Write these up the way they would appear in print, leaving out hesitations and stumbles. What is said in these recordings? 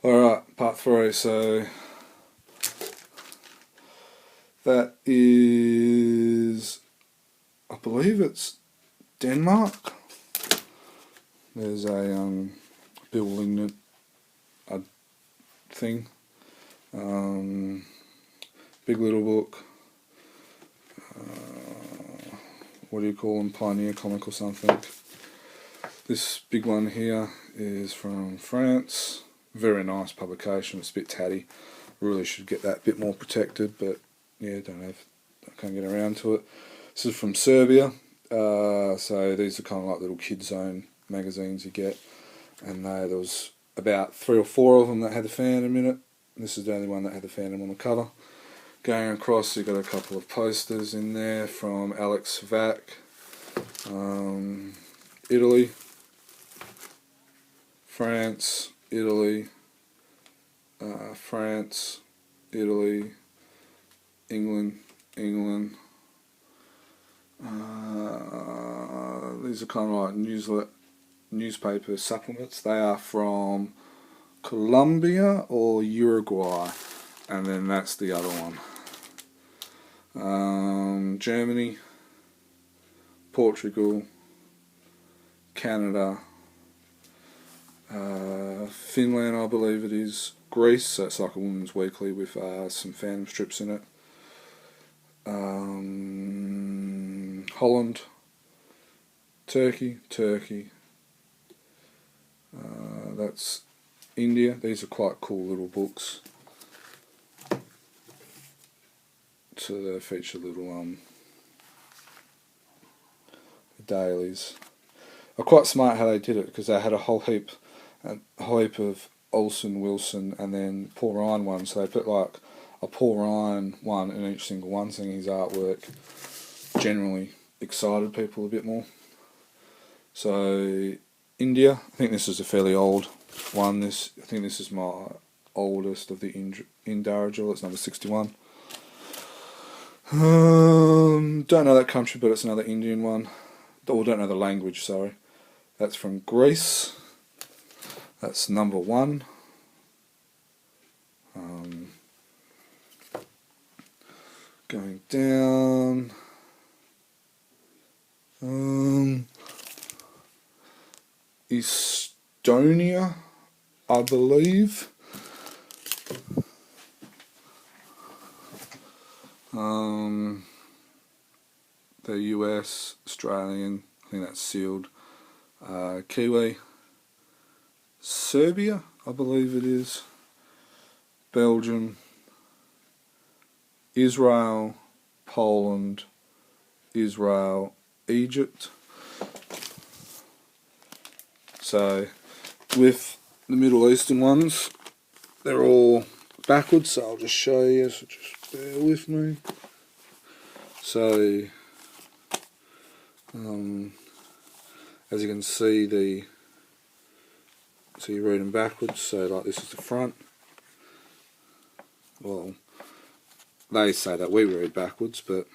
Alright, part 3. So that is, I believe it's Denmark. There's a Bill Lignant thing. Big Little Book. What do you call them? Pioneer comic or something. This big one here is from France. Very nice publication. It's a bit tatty. Really should get that a bit more protected, but yeah, I can't get around to it. This is from Serbia. So these are kind of like little kid zone magazines you get, and there was about 3 or 4 of them that had the Phantom in it. This is the only one that had the Phantom on the cover. Going across, you've got a couple of posters in there from Alex Vac, Italy, France, Italy, France, Italy, England. These are kind of like newspaper supplements. They are from Colombia or Uruguay, and then that's the other one. Germany, Portugal, Canada, Finland, I believe it is, Greece, so it's like a women's weekly with some Phantom strips in it. Holland, Turkey, that's India. These are quite cool little books. So they feature little dailies. Are quite smart how they did it, because they had a whole heap of Olsen, Wilson, and then Paul Ryan ones. So they put like a Paul Ryan one in each single one, saying his artwork generally excited people a bit more. So India, I think this is a fairly old one. I think this is my oldest of the Indarajal. It's number 61. Don't know that country, but it's another Indian one. Or don't know the language, sorry. That's from Greece. That's number 1. Going down. Estonia, I believe. The US, Australian, I think that's sealed. Kiwi, Serbia, I believe it is. Belgium, Israel, Poland, Israel, Egypt. So with the Middle Eastern ones, they're all backwards, so I'll just show you, so just bear with me. So as you can see, so you read them backwards. So like this is the front. Well, they say that we read backwards, but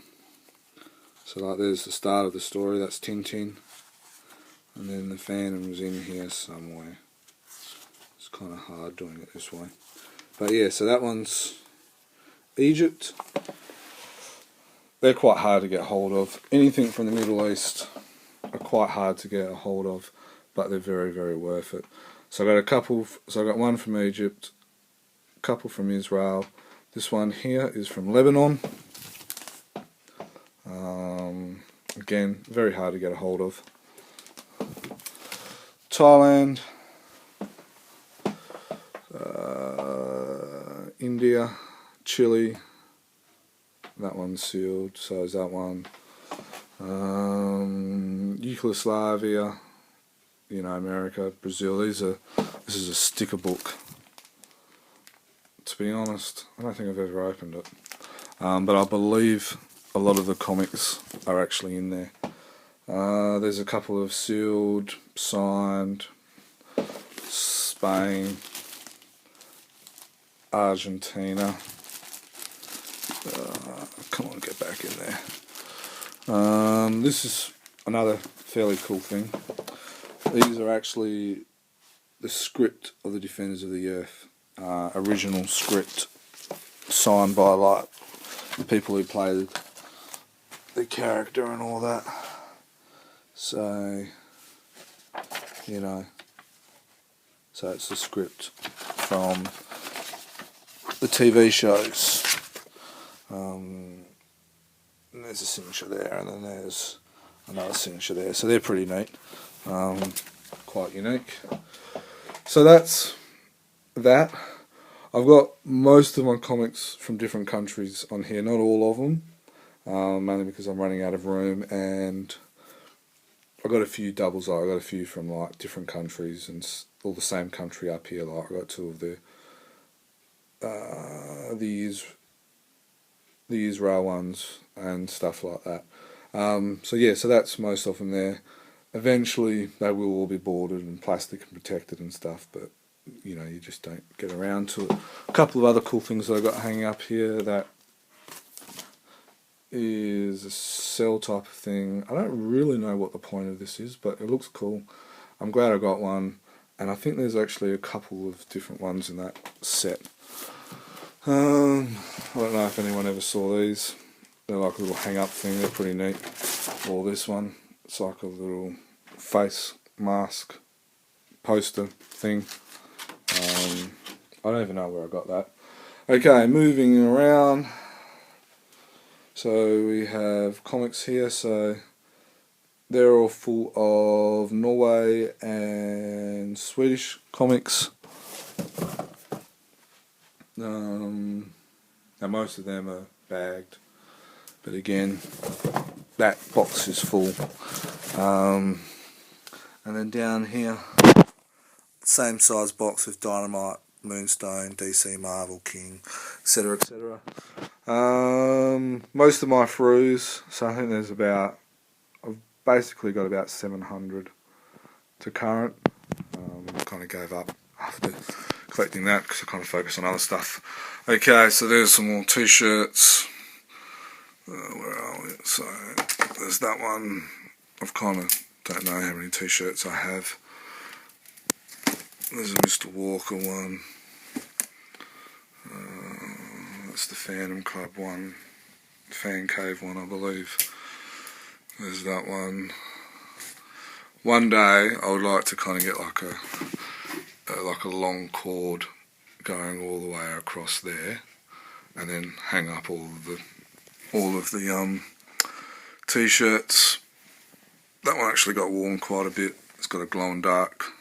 so like there's the start of the story. That's Tintin, and then the Phantom's in here somewhere. It's kind of hard doing it this way, but yeah. So that one's Egypt. They're quite hard to get hold of. Anything from the Middle East are quite hard to get a hold of, but they're very, very worth it. So I got a couple. So I got one from Egypt, a couple from Israel. This one here is from Lebanon. Again, very hard to get a hold of. Thailand, India, Chile. That one's sealed, so is that one. Yugoslavia, America, Brazil. This is a sticker book. To be honest, I don't think I've ever opened it. But I believe a lot of the comics are actually in there. There's a couple of sealed, signed, Spain, Argentina. Come on, get back in there. This is another fairly cool thing. These are actually the script of the Defenders of the Earth. original script signed by like the people who played the character and all that. So, you know, so it's the script from the TV shows. And there's a signature there, and then there's another signature there. So they're pretty neat, quite unique. So that's that. I've got most of my comics from different countries on here, not all of them, mainly because I'm running out of room, and I've got a few doubles. I've got a few from like different countries and all the same country up here. Like I've got two of the Israel ones and stuff like that. So yeah, so that's most of them there. Eventually they will all be boarded and plastic and protected and stuff, but you know, you just don't get around to it. A couple of other cool things that I got hanging up here, that is a cell type of thing. I don't really know what the point of this is, but it looks cool. I'm glad I got one, and I think there's actually a couple of different ones in that set. I don't know if anyone ever saw these. They're like a little hang-up thing, they're pretty neat. Or this one, it's like a little face mask poster thing. I don't even know where I got that. Okay, moving around. So we have comics here, so they're all full of Norway and Swedish comics. Now most of them are bagged, but again, that box is full. And then down here, same size box with Dynamite, Moonstone, DC, Marvel, King, etc, etc. Most of my throughs, so I think there's about, I've basically got about 700 to current. I kind of gave up after collecting that because I kind of focused on other stuff. Okay, so there's some more t-shirts. Where are we? So there's that one. I've kind of don't know how many t-shirts I have. There's a Mr. Walker one. That's the Phantom Club one, Fan Cave one, I believe. There's that one. One day I would like to kind of get like a long cord going all the way across there, and then hang up all of the t-shirts. That one actually got worn quite a bit. It's got a glow and dark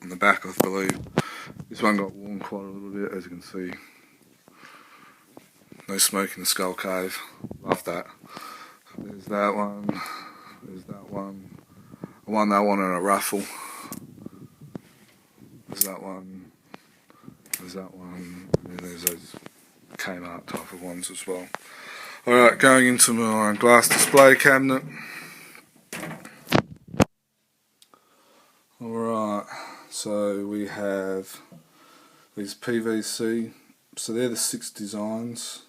on the back, I believe. This one got worn quite a little bit, as you can see. No Smoke in the Skull Cave. Love that. There's that one. There's that one. I won that one in a raffle. There's that one. There's that one. And there's those Kmart type of ones as well. Alright, going into my glass display cabinet. Alright, so we have these PVC. So they're the 6 designs.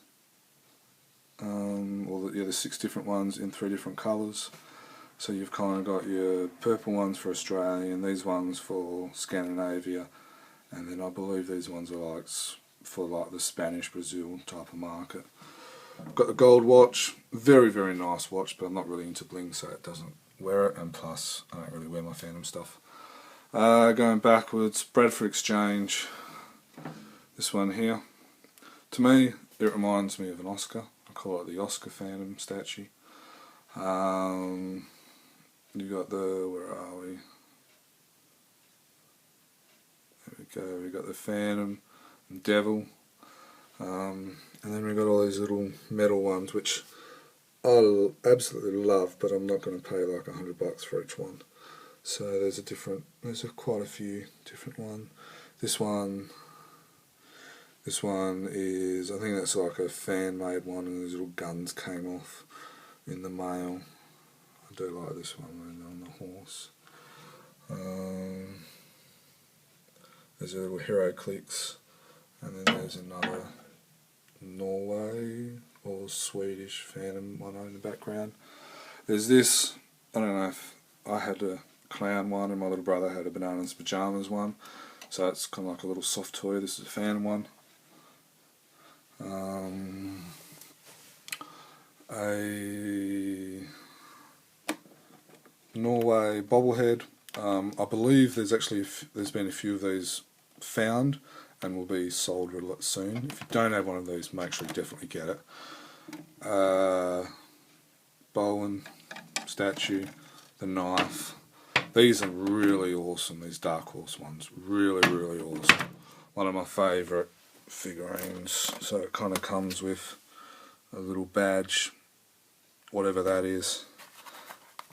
The 6 different ones in 3 different colours. So you've kind of got your purple ones for Australia, and these ones for Scandinavia, and then I believe these ones are like for like the Spanish, Brazil type of market. I've got the gold watch, very very nice watch, but I'm not really into bling, so it doesn't wear it, and plus I don't really wear my Phantom stuff. Going backwards, Bradford Exchange, this one here. To me, it reminds me of an Oscar. I call it the Oscar Phantom statue. You got the, where are we? There we go, we got the Phantom and Devil. And then we got all these little metal ones, which I absolutely love, but I'm not going to pay like $100 for each one. So there's quite a few different ones. This one is, I think that's like a fan-made one, and these little guns came off in the mail. I do like this one on the horse. There's a little Hero Clicks, and then there's another Norway or Swedish Phantom one in the background. There's this, I don't know if I had a clown one and my little brother had a Bananas Pajamas one. So it's kind of like a little soft toy. This is a Phantom one. A Norway bobblehead. I believe there's been a few of these found and will be sold soon. If you don't have one of these, make sure you definitely get it. Bowen statue, the knife. These are really awesome, these Dark Horse ones. Really, really awesome. One of my favourite figurines. So it kind of comes with a little badge, whatever that is.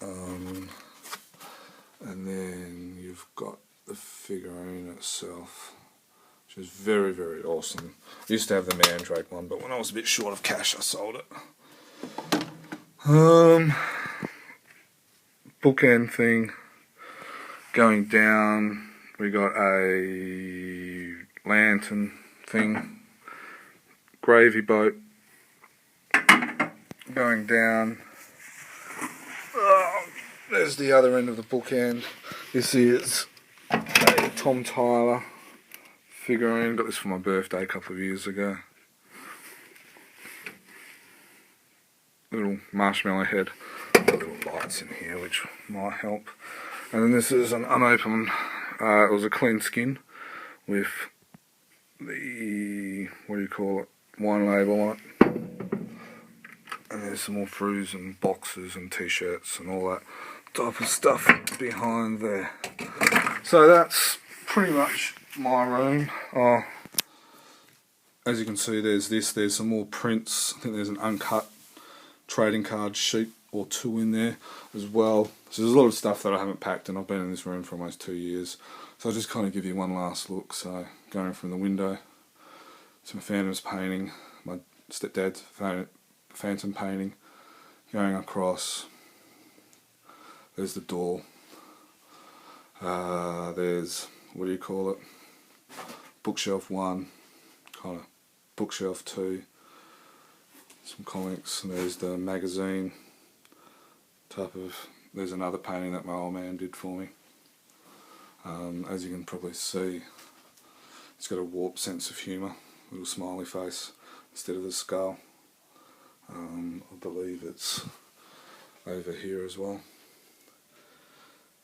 And then you've got the figurine itself, which is very, very awesome. I used to have the Mandrake one, but when I was a bit short of cash, I sold it. Bookend thing going down. We got a lantern thing, gravy boat going down. There's the other end of the bookend. This is a Tom Tyler figurine. Got this for my birthday a couple of years ago. Little marshmallow head. Got little lights in here which might help. And then this is an unopened, it was a clean skin with the, what do you call it, wine label on it. And there's some more fruits and boxes and t-shirts and all that type of stuff behind there. So that's pretty much my room. As you can see, there's some more prints. I think there's an uncut trading card sheet or two in there as well. So there's a lot of stuff that I haven't packed, and I've been in this room for almost 2 years. So I'll just kind of give you one last look. So going from the window to my Phantom's painting, my stepdad's Phantom painting, going across, there's the door, there's, what do you call it, bookshelf 1, kind of bookshelf 2, some comics, and there's the magazine type of, there's another painting that my old man did for me. As you can probably see, it's got a warped sense of humour, little smiley face instead of the skull. I believe it's over here as well.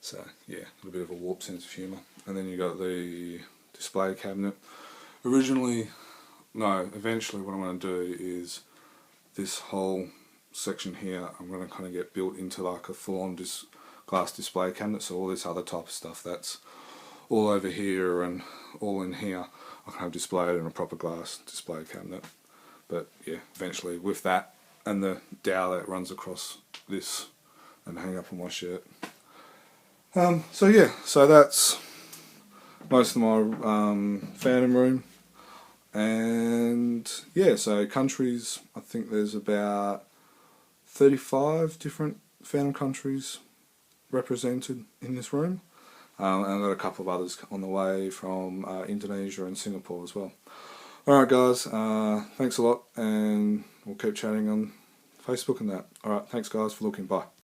So yeah, a little bit of a warped sense of humour. And then you got the display cabinet. Eventually what I'm going to do is this whole section here I'm going to kind of get built into like a full-on glass display cabinet, so all this other type of stuff that's all over here and all in here I can have displayed in a proper glass display cabinet. But yeah, eventually with that and the dowel that runs across this and hang up on my shirt. So yeah, so that's most of my Phantom room. And yeah, so countries, I think there's about 35 different Phantom countries represented in this room. And I've got a couple of others on the way from Indonesia and Singapore as well. Alright guys, thanks a lot, and we'll keep chatting on Facebook and that. Alright, thanks guys for looking, bye.